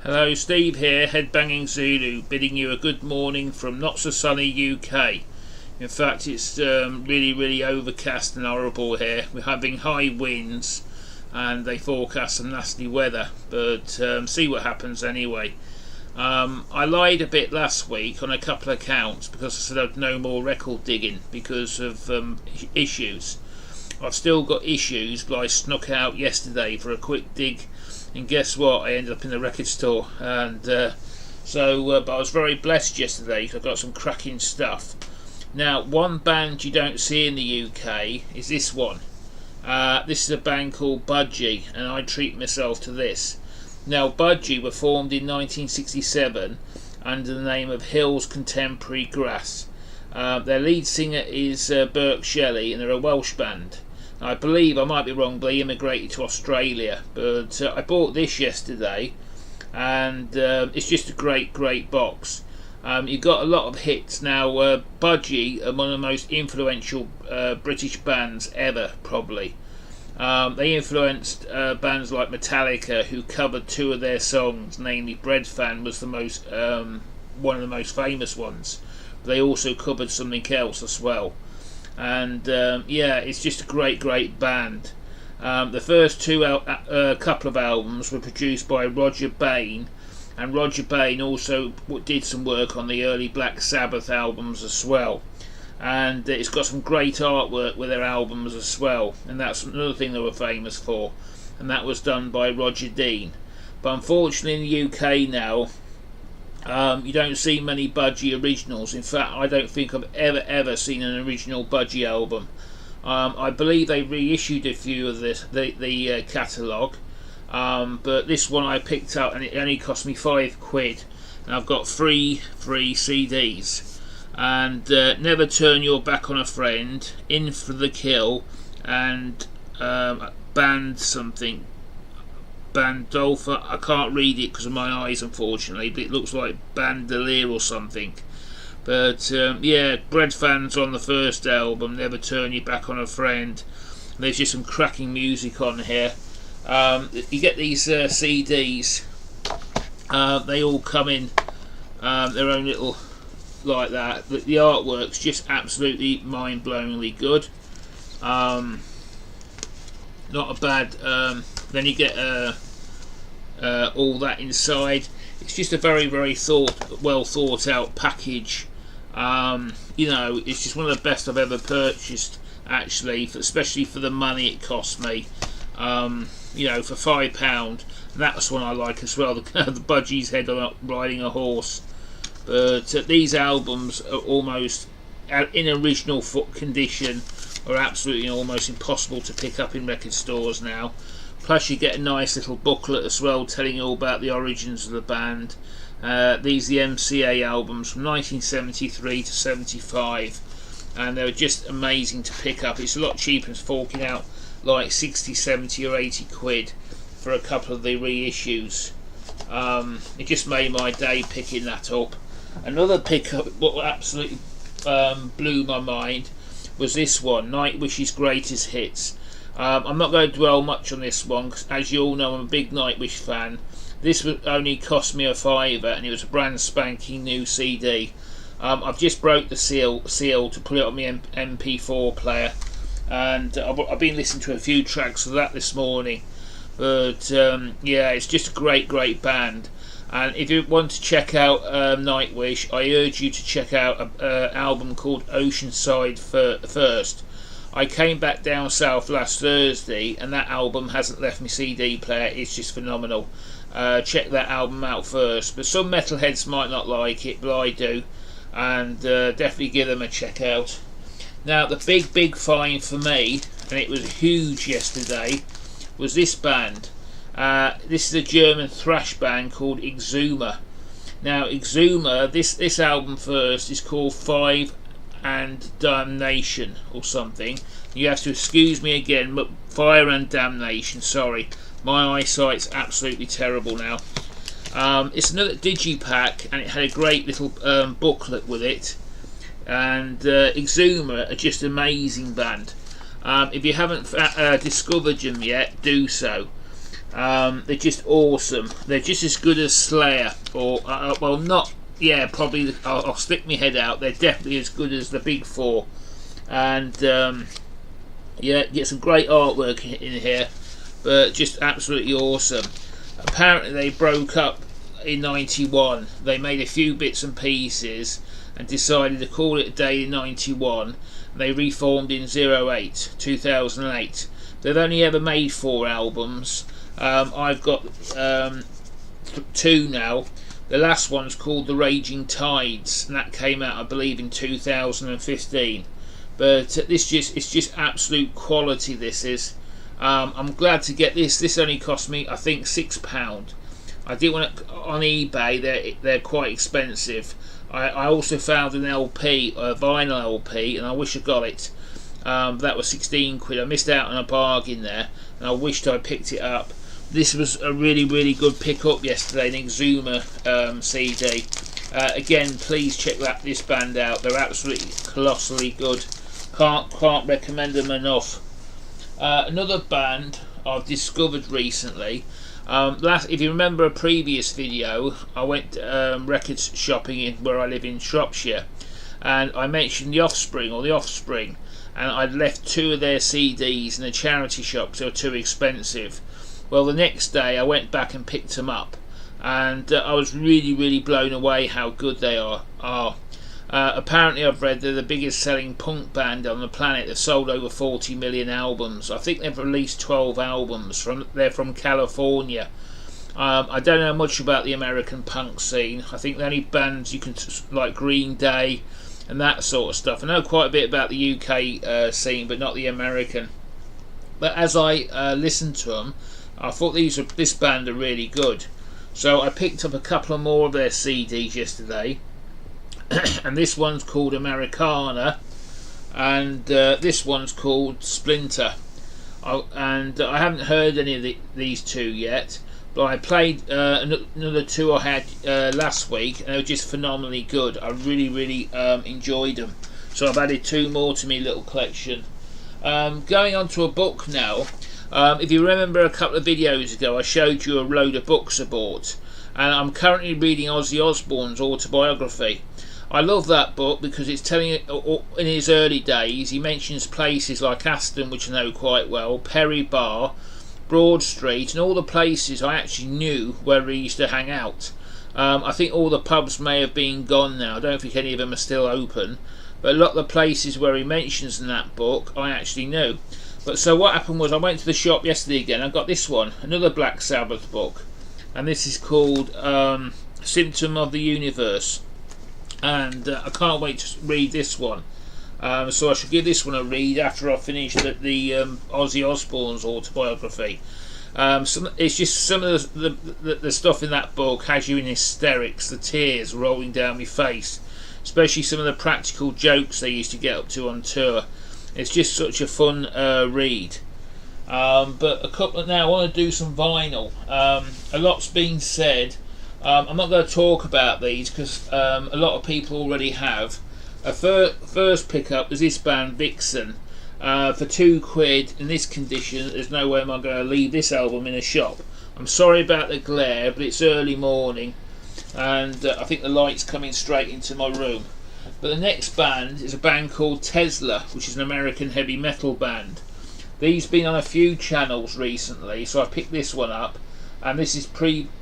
Hello, Steve here, Headbanging Zulu, bidding you a good morning from not so sunny UK. In fact, it's really overcast and horrible here. We're having high winds and they forecast some nasty weather, but see what happens anyway. I lied a bit last week on a couple of counts because I said I'd no more record digging because of issues. I've still got issues, but I snuck out yesterday for a quick dig, and guess what? I ended up in the record store, and but I was very blessed yesterday because I got some cracking stuff. Now, one band you don't see in the UK is this one. This is a band called Budgie, and I treat myself to this. Now, Budgie were formed in 1967 under the name of Hills Contemporary Grass. Their lead singer is Burke Shelley, and they're a Welsh band. I believe, I might be wrong, but they immigrated to Australia. But I bought this yesterday, and it's just a great box. You've got a lot of hits. Now, Budgie are one of the most influential British bands ever, probably. They influenced bands like Metallica, who covered two of their songs, namely Bread Fan was the most one of the most famous ones. But they also covered something else as well. And yeah, it's just a great band. The first couple of albums were produced by Roger Bain, and Roger Bain also did some work on the early Black Sabbath albums as well. And it's got some great artwork with their albums as well, and that's another thing they were famous for, and that was done by Roger Dean. But unfortunately in the UK now, you don't see many Budgie originals. In fact, I don't think I've ever seen an original Budgie album. I believe they reissued a few of the catalogue, but this one I picked up and it only cost me £5, and I've got three free CDs. And Never Turn Your Back on a Friend, In for the Kill, and Bandolfa. I can't read it because of my eyes, unfortunately, but it looks like Bandolier or something. But yeah, Bread Fans on the first album, Never Turn Your Back on a Friend. And there's just some cracking music on here. You get these CDs, they all come in their own little like that. The artwork's just absolutely mind-blowingly good. Not a bad. Then you get all that inside. It's just a very well thought out package. You know, it's just one of the best I've ever purchased, actually, especially for the money it cost me. You know, for £5, and that's one I like as well. The Budgie's head on riding a horse. But these albums are almost in original condition, are absolutely almost impossible to pick up in record stores now. Plus you get a nice little booklet as well telling you all about the origins of the band. These are the MCA albums from 1973 to 75, and they're just amazing to pick up. It's a lot cheaper than forking out like 60, 70 or 80 quid for a couple of the reissues. It just made my day picking that up. Another pickup what absolutely blew my mind was this one, Nightwish's Greatest Hits. I'm not going to dwell much on this one because, as you all know, I'm a big Nightwish fan. This only cost me £5, and it was a brand spanking new CD. I've just broke the seal to put it on my MP4 player, and I've been listening to a few tracks of that this morning. But yeah, it's just a great band. And if you want to check out Nightwish, I urge you to check out an album called Oceanside first. I came back down south last Thursday, and that album hasn't left my CD player. It's just phenomenal. Check that album out first. But some metalheads might not like it, but I do, and definitely give them a check out. Now, the big find for me, and it was huge yesterday, was this band. This is a German thrash band called Exuma. Now, Exuma, this album first is called Five and Damnation or something. You have to excuse me again, but Fire and Damnation, sorry. My eyesight's absolutely terrible now. It's another digipack, and it had a great little booklet with it. And Exuma are just an amazing band. If you haven't discovered them yet, do so. They're just awesome. They're just as good as Slayer, or well, not. Yeah, probably. I'll stick my head out. They're definitely as good as the big four, and yeah, get some great artwork in here, but just absolutely awesome. Apparently, they broke up in '91. They made a few bits and pieces and decided to call it a day in '91. They reformed in 2008. They've only ever made 4 albums. I've got 2 now. The last one's called The Raging Tides, and that came out, I believe, in 2015. But it's just absolute quality. This is. I'm glad to get this. This only cost me, I think, £6. I did want it on eBay. They're quite expensive. I also found an LP, a vinyl LP, and I wish I got it. That was 16 quid. I missed out on a bargain there, and I wished I picked it up. This was a really good pick up yesterday, an Exuma CD. Again, please check this band out. They're absolutely colossally good. Can't recommend them enough. Another band I've discovered recently. If you remember a previous video, I went records shopping where I live in Shropshire, and I mentioned the Offspring, and I'd left 2 of their CDs in a charity shop because they were too expensive. Well, the next day I went back and picked them up, and I was really blown away how good they are. Apparently, I've read they're the biggest selling punk band on the planet. They've sold over 40 million albums. I think they've released 12 albums. They're from California. I don't know much about the American punk scene. I think the only bands you can like Green Day and that sort of stuff. I know quite a bit about the UK scene, but not the American. But as I listened to them, I thought this band are really good. So I picked up a couple of more of their CDs yesterday. And this one's called Americana, and this one's called Splinter. And I haven't heard any of these 2 yet, but I played another 2 I had last week, and they were just phenomenally good. I really enjoyed them, so I've added 2 more to my little collection. Going on to a book now. If you remember a couple of videos ago, I showed you a load of books I bought, and I'm currently reading Ozzy Osbourne's autobiography. I love that book because it's telling it in his early days. He mentions places like Aston, which I know quite well, Perry Bar, Broad Street, and all the places I actually knew where he used to hang out. I think all the pubs may have been gone now. I don't think any of them are still open, but a lot of the places where he mentions in that book I actually knew. But so what happened was I went to the shop yesterday again. I got this one, another Black Sabbath book, and this is called Symptom of the Universe. And I can't wait to read this one, so I should give this one a read after I finish the Ozzy Osbourne's autobiography. It's just some of the stuff in that book has you in hysterics, the tears rolling down my face, especially some of the practical jokes they used to get up to on tour. It's just such a fun read. But a couple now, I want to do some vinyl. A lot's been said. I'm not going to talk about these because a lot of people already have. A first pickup was this band Vixen for £2 in this condition. There's no way I'm going to leave this album in a shop. I'm sorry about the glare, but it's early morning and I think the light's coming straight into my room. But the next band is a band called Tesla, which is an American heavy metal band. These been on a few channels recently, so I picked this one up. And this is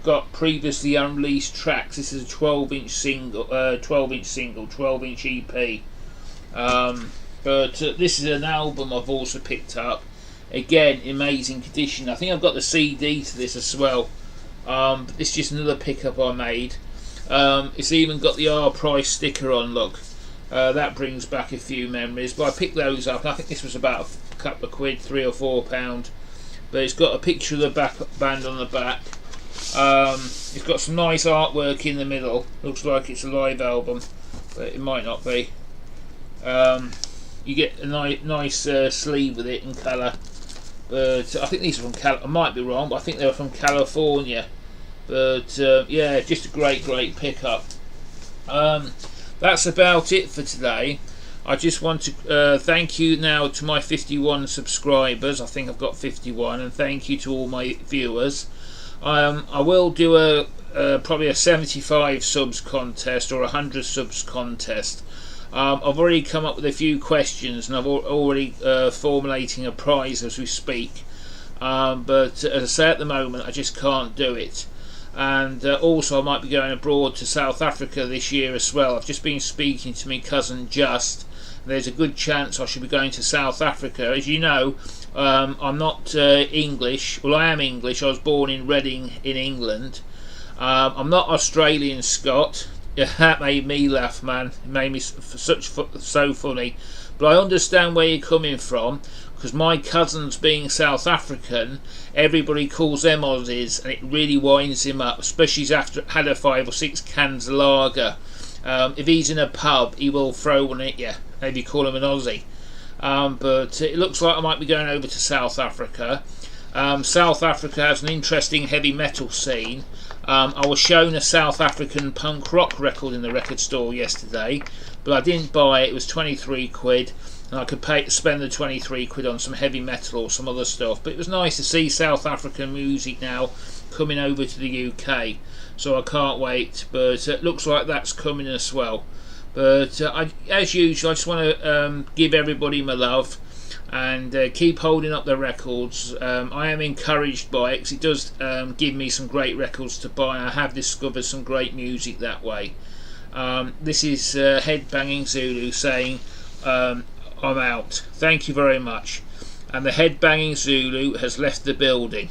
got previously unreleased tracks. This is a 12-inch single, 12-inch EP. But this is an album I've also picked up. Again, amazing condition. I think I've got the CD to this as well. But this is just another pickup I made. It's even got the R price sticker on. Look, that brings back a few memories. But I picked those up, and I think this was about a couple of quid, £3 or £4. But it's got a picture of the band on the back. It's got some nice artwork in the middle. Looks like it's a live album, but it might not be. You get a nice sleeve with it in colour. But I think these are from I might be wrong, but I think they were from California. But yeah, just a great pickup. That's about it for today. I just want to thank you now to my 51 subscribers. I think I've got 51, and thank you to all my viewers. I will do probably a 75 subs contest or a 100 subs contest. I've already come up with a few questions, and I've already formulating a prize as we speak. But as I say, at the moment I just can't do it. And also I might be going abroad to South Africa this year as well. I've just been speaking to my cousin Just. There's a good chance I should be going to South Africa. As you know, I'm not English. Well, I am English. I was born in Reading in England. I'm not Australian Scot. Yeah, that made me laugh, man. It made me so funny. But I understand where you're coming from, because my cousins being South African, everybody calls them Aussies, and it really winds him up, especially after had a 5 or 6 cans of lager. If he's in a pub, he will throw one at you if you call him an Aussie. But it looks like I might be going over to South Africa. South Africa has an interesting heavy metal scene. I was shown a South African punk rock record in the record store yesterday, but I didn't buy it. It was 23 quid, and I could spend the 23 quid on some heavy metal or some other stuff. But it was nice to see South African music now coming over to the UK, so I can't wait. But it looks like that's coming as well. But as usual, I just want to give everybody my love, and keep holding up the records. I am encouraged by it, because it does give me some great records to buy. I have discovered some great music that way. This is Headbanging Zulu saying I'm out. Thank you very much. And the Headbanging Zulu has left the building.